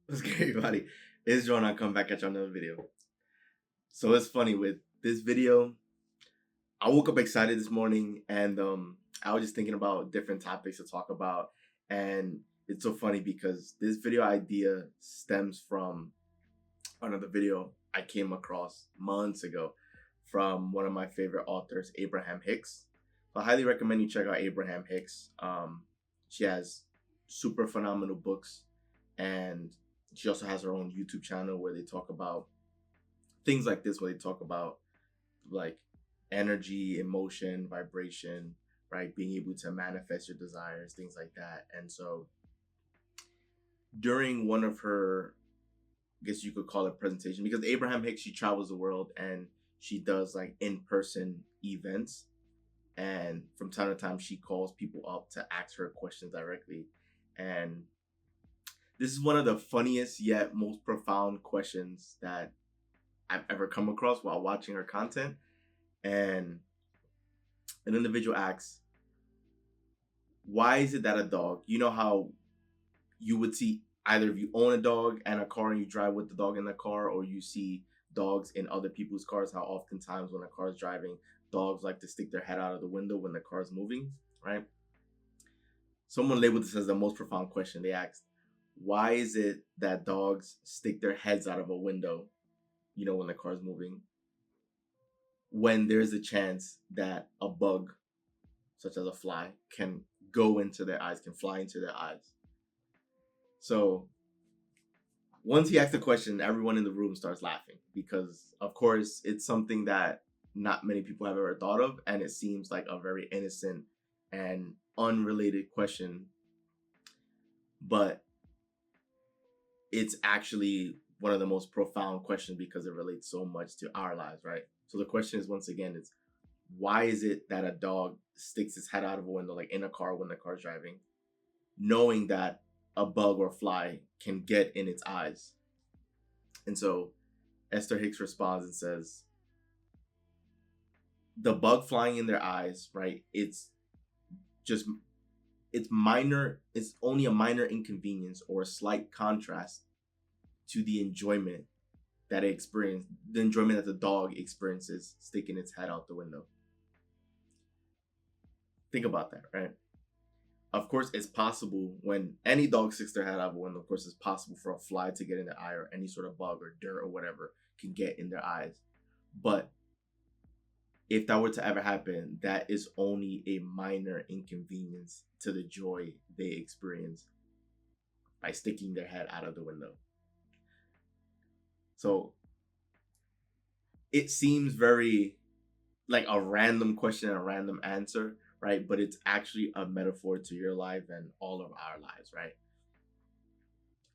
What's good, everybody? It's John. I come back at you on another video. So it's funny with this video. I woke up excited this morning, and I was just thinking about different topics to talk about, and it's so funny because this video idea stems from another video I came across months ago from one of my favorite authors, Abraham Hicks. So I highly recommend you check out Abraham Hicks. She has super phenomenal books, and she also has her own YouTube channel where they talk about things like this, where they talk about like energy, emotion, vibration, right? Being able to manifest your desires, things like that. And so during one of her, I guess you could call it presentation, because Abraham Hicks, she travels the world and she does like in-person events. And from time to time, she calls people up to ask her questions directly. And this is one of the funniest yet most profound questions that I've ever come across while watching her content. And an individual asks, why is it that a dog, you know how you would see either if you own a dog and a car and you drive with the dog in the car, or you see dogs in other people's cars, how oftentimes when a car is driving, dogs like to stick their head out of the window when the car is moving, right? Someone labeled this as the most profound question. They asked, why is it that dogs stick their heads out of a window, when the car is moving, when there's a chance that a bug, such as a fly, can go into their eyes, can fly into their eyes? So once he asked the question, everyone in the room starts laughing because, of course, it's something that not many people have ever thought of, and it seems like a very innocent and unrelated question, but it's actually one of the most profound questions because it relates so much to our lives, right? So the question is, once again, is why is it that a dog sticks its head out of a window, like in a car when the car's driving, knowing that a bug or fly can get in its eyes? And so Esther Hicks responds and says, the bug flying in their eyes, right? It's minor, it's only a minor inconvenience or a slight contrast to the enjoyment the enjoyment that the dog experiences sticking its head out the window. Think about that, right? Of course, it's possible when any dog sticks their head out of a window, of course, it's possible for a fly to get in their eye, or any sort of bug or dirt or whatever can get in their eyes. But if that were to ever happen, that is only a minor inconvenience to the joy they experience by sticking their head out of the window. So it seems very like a random question and a random answer, right? But it's actually a metaphor to your life and all of our lives, right?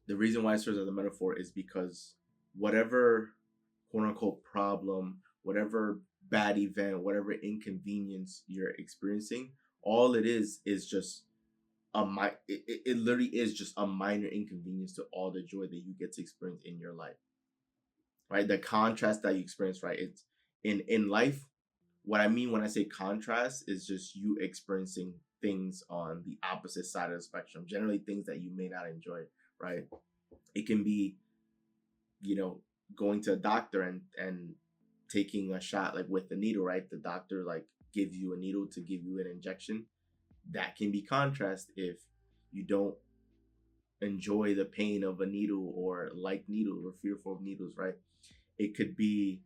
The reason why it serves as a metaphor is because whatever quote unquote problem, whatever bad event, whatever inconvenience you're experiencing, all it is just it literally is just a minor inconvenience to all the joy that you get to experience in your life, right? The contrast that you experience, right? It's in life. What I mean when I say contrast is just you experiencing things on the opposite side of the spectrum, generally things that you may not enjoy, right? It can be, going to a doctor and taking a shot like with the needle, right? The doctor like gives you a needle to give you an injection. That can be contrast if you don't enjoy the pain of a needle or like needles or fearful of needles, right? It could be,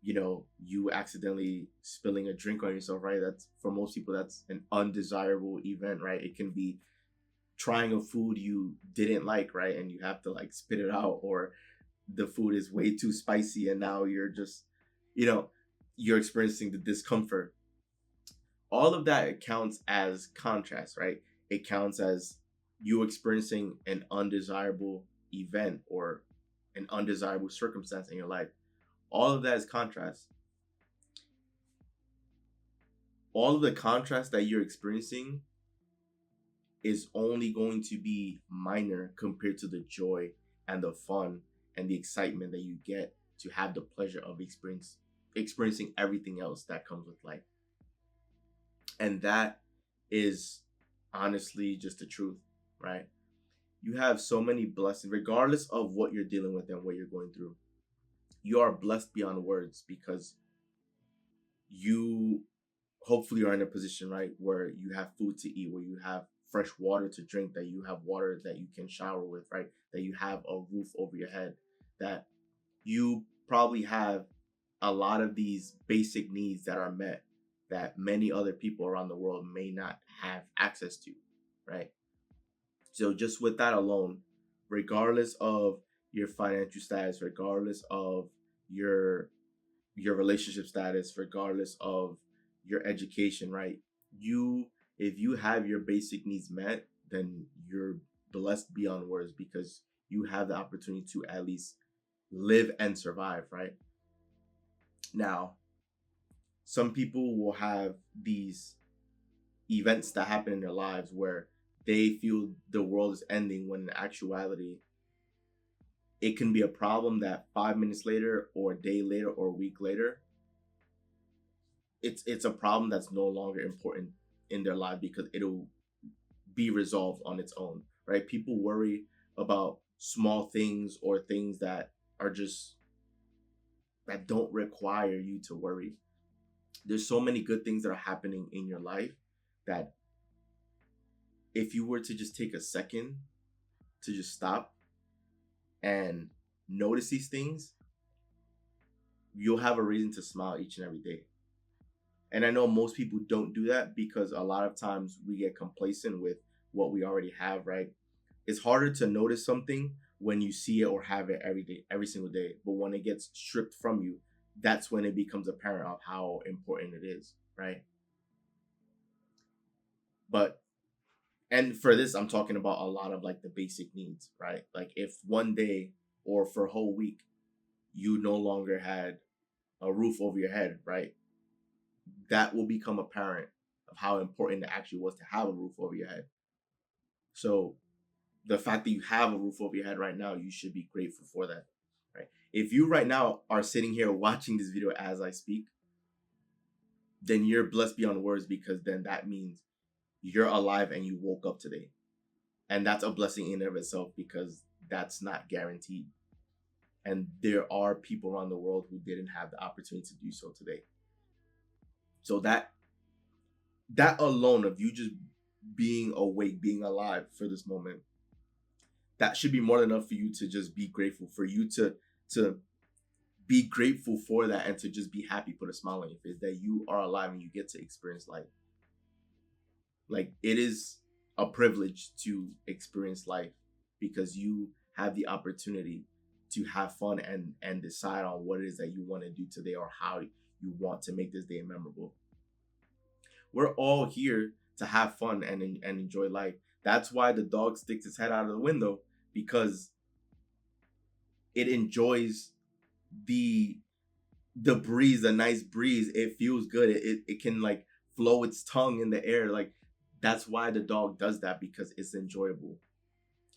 you accidentally spilling a drink on yourself, right? That's, for most people, that's an undesirable event, right? It can be trying a food you didn't like, right? And you have to like spit it out, or the food is way too spicy and now you're just, you're experiencing the discomfort. All of that counts as contrast, right? It counts as you experiencing an undesirable event or an undesirable circumstance in your life. All of that is contrast. All of the contrast that you're experiencing is only going to be minor compared to the joy and the fun and the excitement that you get to have the pleasure of experiencing everything else that comes with life. And that is honestly just the truth, right? You have so many blessings, regardless of what you're dealing with and what you're going through. You are blessed beyond words because you hopefully are in a position, right, where you have food to eat, where you have fresh water to drink, that you have water that you can shower with, right? That you have a roof over your head, that you probably have a lot of these basic needs that are met that many other people around the world may not have access to, right? So just with that alone, regardless of your financial status, regardless of your your relationship status, regardless of your education, right? You, if you have your basic needs met, then you're blessed beyond words because you have the opportunity to at least live and survive, right? Now, some people will have these events that happen in their lives where they feel the world is ending when in actuality it can be a problem that 5 minutes later or a day later or a week later it's a problem that's no longer important in their life because it'll be resolved on its own, right? People worry about small things or things that are just that don't require you to worry. There's so many good things that are happening in your life that if you were to just take a second to just stop and notice these things, you'll have a reason to smile each and every day. And I know most people don't do that because a lot of times we get complacent with what we already have, right? It's harder to notice something when you see it or have it every day, every single day. But when it gets stripped from you, that's when it becomes apparent of how important it is, right? But and for this, I'm talking about a lot of like the basic needs, right? Like if one day or for a whole week you no longer had a roof over your head, right? That will become apparent of how important it actually was to have a roof over your head. So the fact that you have a roof over your head right now, you should be grateful for that, right? If you right now are sitting here watching this video as I speak, then you're blessed beyond words because then that means you're alive and you woke up today. And that's a blessing in and of itself because that's not guaranteed. And there are people around the world who didn't have the opportunity to do so today. So that alone of you just being awake, being alive for this moment, that should be more than enough for you to just be grateful, for you to be grateful for that and to just be happy, put a smile on your face that you are alive and you get to experience life. Like it is a privilege to experience life because you have the opportunity to have fun and decide on what it is that you want to do today or how you want to make this day memorable. We're all here to have fun and enjoy life. That's why the dog sticks its head out of the window because it enjoys the the breeze, the nice breeze. It feels good. It can like flow its tongue in the air. Like that's why the dog does that because it's enjoyable.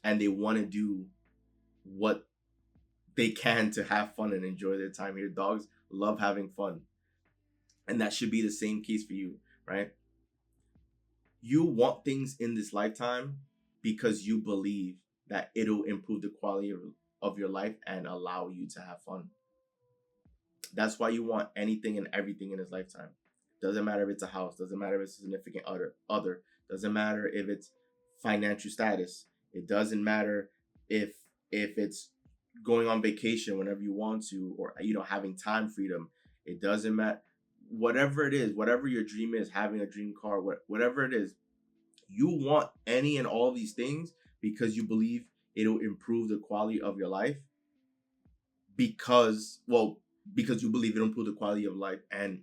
And they want to do what they can to have fun and enjoy their time here. Dogs love having fun. And that should be the same case for you, right? You want things in this lifetime because you believe that it'll improve the quality of your life and allow you to have fun. That's why you want anything and everything in this lifetime. Doesn't matter if it's a house, doesn't matter if it's a significant other, doesn't matter if it's financial status. It doesn't matter if it's going on vacation whenever you want to, or having time freedom. It doesn't matter. Whatever it is, whatever your dream is, having a dream car, whatever it is, you want any and all of these things because you believe it'll improve the quality of your life because you believe it'll improve the quality of life. And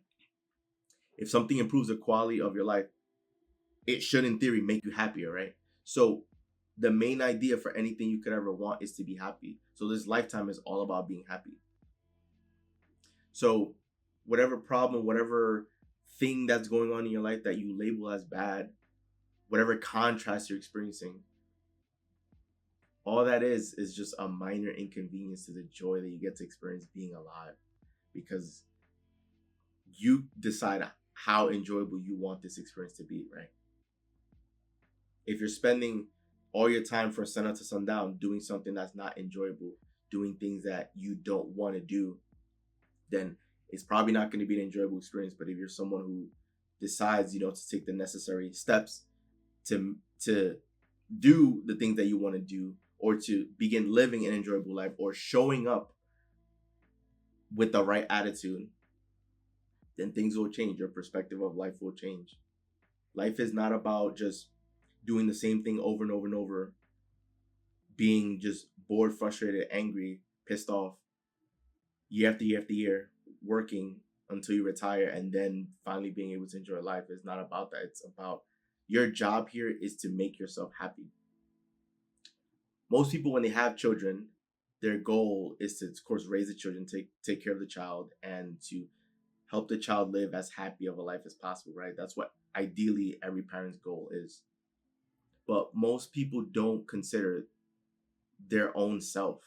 if something improves the quality of your life, it should in theory make you happier, right? So the main idea for anything you could ever want is to be happy. So this lifetime is all about being happy. So whatever problem, whatever thing that's going on in your life that you label as bad, whatever contrast you're experiencing, all that is just a minor inconvenience to the joy that you get to experience being alive because you decide how enjoyable you want this experience to be, right? If you're spending all your time from sun up to sundown doing something that's not enjoyable, doing things that you don't want to do, then it's probably not going to be an enjoyable experience. But if you're someone who decides, to take the necessary steps to do the things that you want to do, or to begin living an enjoyable life, or showing up with the right attitude, then things will change. Your perspective of life will change. Life is not about just doing the same thing over and over and over, being just bored, frustrated, angry, pissed off, year after year after year, working until you retire, and then finally being able to enjoy life. It's not about that. It's about, your job here is to make yourself happy. Most people, when they have children, their goal is to, of course, raise the children, take care of the child, and to help the child live as happy of a life as possible, right? That's what ideally every parent's goal is. But most people don't consider their own self.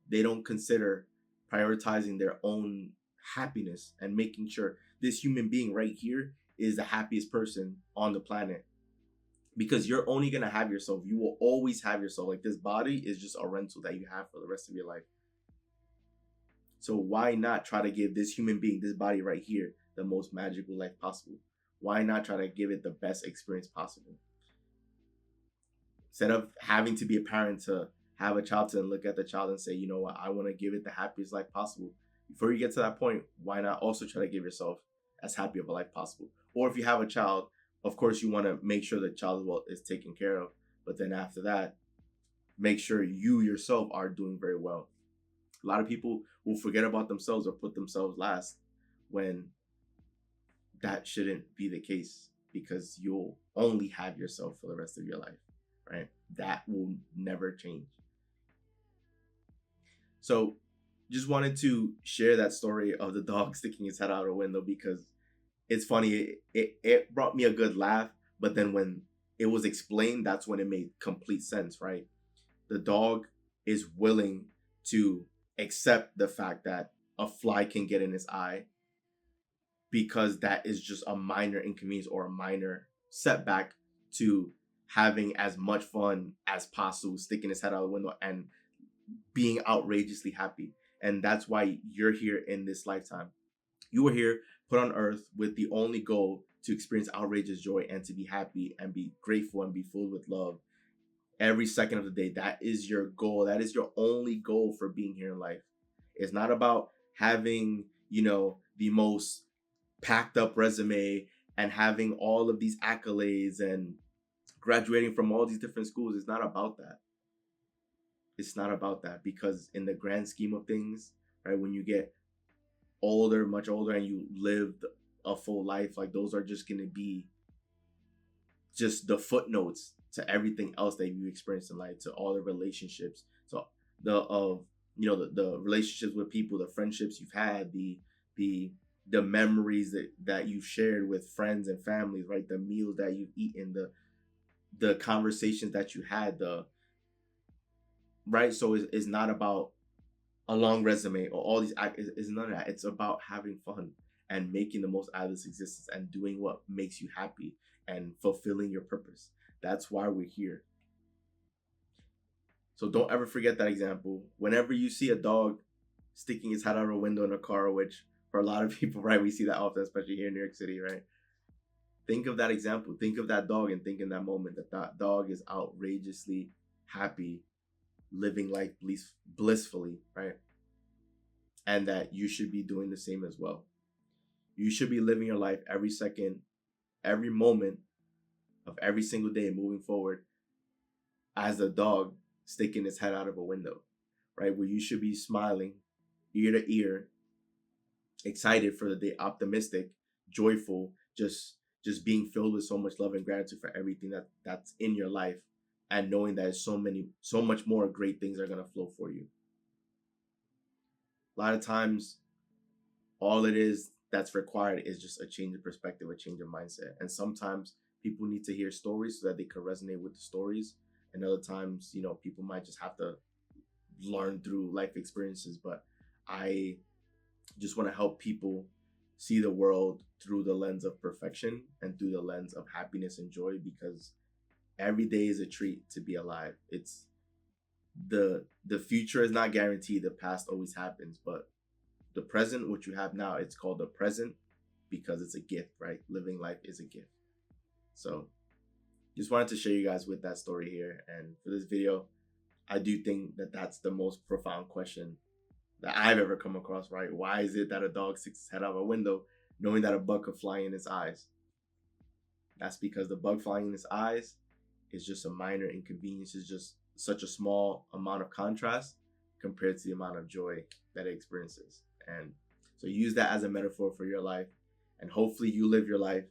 They don't consider prioritizing their own happiness and making sure this human being right here is the happiest person on the planet. Because you're only going to have yourself. You will always have yourself. Like, this body is just a rental that you have for the rest of your life. So why not try to give this human being, this body right here, the most magical life possible? Why not try to give it the best experience possible? Instead of having to be a parent to have a child, to look at the child and say, you know what, I want to give it the happiest life possible. Before you get to that point, why not also try to give yourself as happy of a life possible? Or if you have a child, of course, you want to make sure the child is taken care of. But then after that, make sure you yourself are doing very well. A lot of people will forget about themselves or put themselves last, when that shouldn't be the case, because you'll only have yourself for the rest of your life, right? That will never change. So just wanted to share that story of the dog sticking his head out a window, because it's funny. It brought me a good laugh, but then when it was explained, that's when it made complete sense, right? The dog is willing to accept the fact that a fly can get in his eye, because that is just a minor inconvenience or a minor setback to having as much fun as possible, sticking his head out the window and being outrageously happy. And that's why you're here in this lifetime. You were here put on earth with the only goal to experience outrageous joy and to be happy and be grateful and be filled with love every second of the day. That is your goal. That is your only goal for being here in life. It's not about having, the most packed up resume and having all of these accolades and graduating from all these different schools. It's not about that. It's not about that, because in the grand scheme of things, right, when you get older, much older, and you lived a full life, like, those are just going to be just the footnotes to everything else that you experienced in life, to all the relationships, so the relationships with people, the friendships you've had, the memories that you've shared with friends and families, right? The meals that you've eaten, the conversations that you had, right? So it's not about a long resume or all these acts. It's none of that. It's about having fun and making the most out of this existence and doing what makes you happy and fulfilling your purpose. That's why we're here. So don't ever forget that example. Whenever you see a dog sticking his head out a window in a car, which for a lot of people, right, we see that often, especially here in New York City, right? Think of that example. Think of that dog, and think in that moment that dog is outrageously happy, living life blissfully, right? And that you should be doing the same as well. You should be living your life every second, every moment of every single day moving forward as a dog sticking his head out of a window, right? Where you should be smiling ear to ear, excited for the day, optimistic, joyful, just being filled with so much love and gratitude for everything that's in your life, and knowing that so much more great things are going to flow for you. A lot of times, all it is that's required is just a change of perspective, a change of mindset. And sometimes people need to hear stories so that they can resonate with the stories. And other times, people might just have to learn through life experiences. But I just want to help people see the world through the lens of perfection and through the lens of happiness and joy, because Every day is a treat to be alive. It's the future is not guaranteed. The past always happens, but the present, what you have now, it's called the present because it's a gift, right? Living life is a gift. So just wanted to share you guys with that story here. And for this video, I do think that that's the most profound question that I've ever come across, right? Why is it that a dog sticks his head out of a window knowing that a bug could fly in his eyes? That's because the bug flying in his eyes is just a minor inconvenience. It's just such a small amount of contrast compared to the amount of joy that it experiences. And so use that as a metaphor for your life. And hopefully you live your life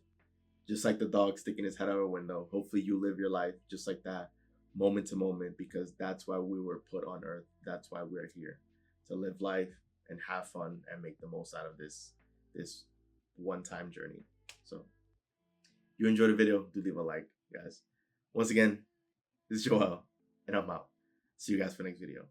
just like the dog sticking his head out a window. Hopefully you live your life just like that, moment to moment, because that's why we were put on earth. That's why we're here, to live life and have fun and make the most out of this one-time journey. So if you enjoyed the video, do leave a like, guys. Once again, this is Joel, and I'm out. See you guys for the next video.